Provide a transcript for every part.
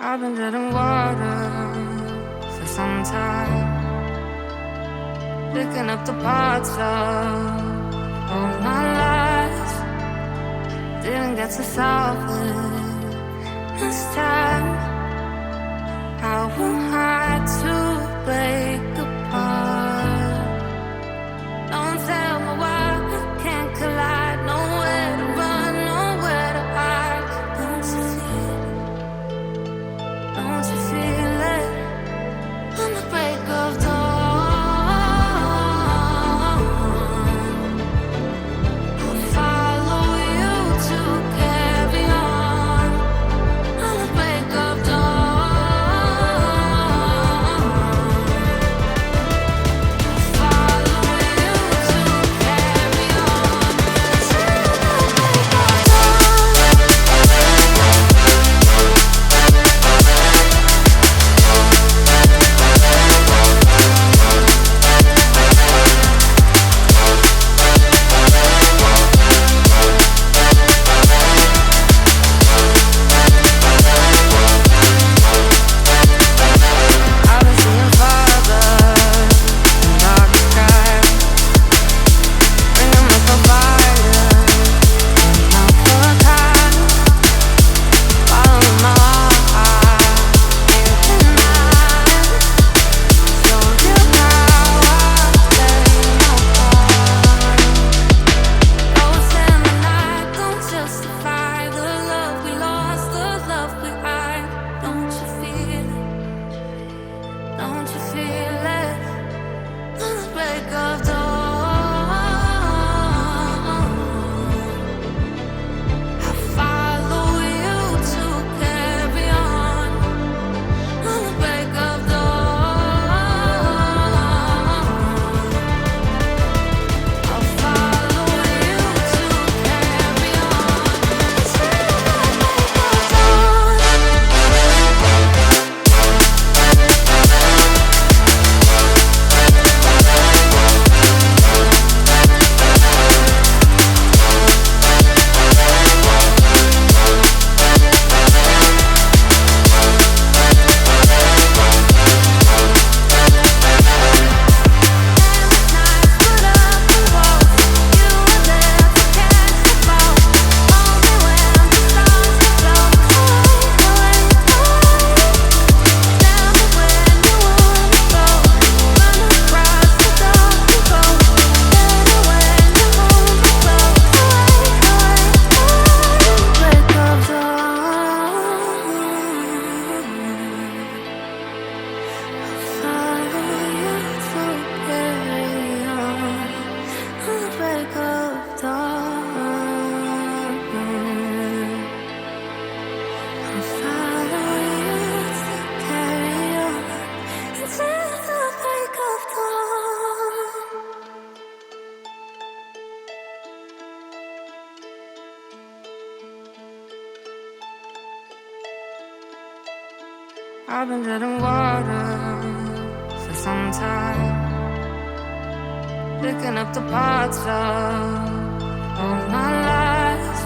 I've been treading water for some time, picking up the parts of all my life. Didn't get to solve it this time. I won't hide to break apart. Don't tell me why we can't collide. Nowhere to run, nowhere to hide. Don't you feel it? Don't you feel it? On the break of dawn, I'll follow you to carry on. On the break of dawn, I'll follow you to carry on. Till the break of I've been seeing farther in dark skies, bringing with the fire, not for time. Following my heart, can't deny. Show you how I play my part. Ghosts in the night don't justify the love we lost, the love we hide. Don't you feel it? Don't you feel it? On the break of dawn, I follow you to carry on. On the break of dawn, I'll follow you to carry on. Till the break of dawn. I've been treading water for some time, picking up the parts of all my life.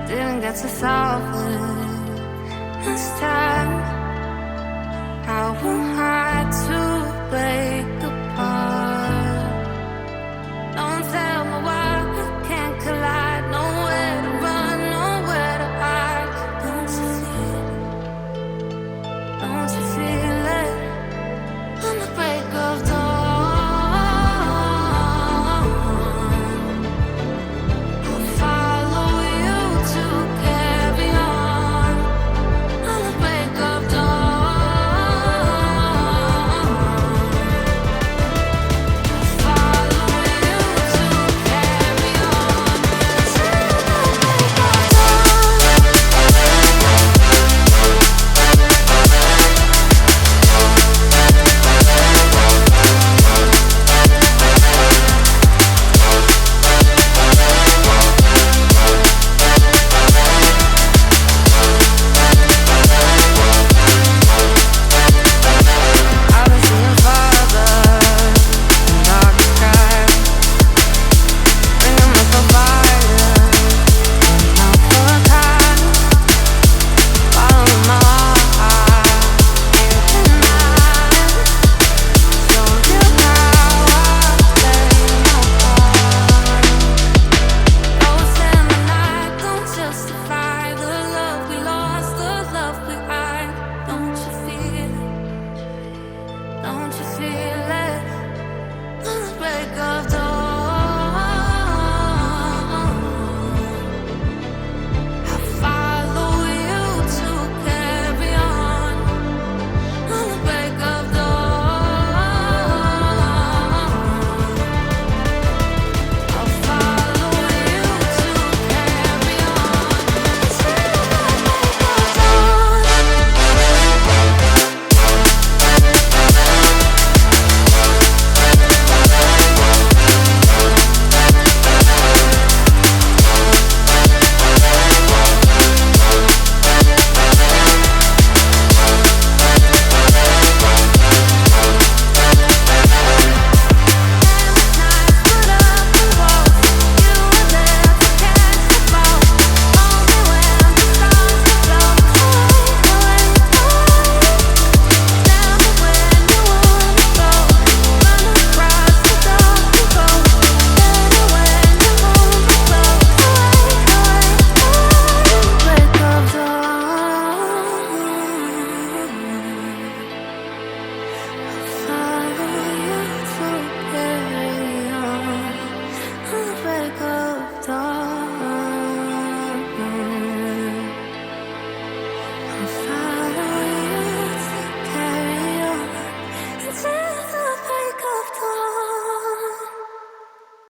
Didn't get to solve it this time. I won't hide to break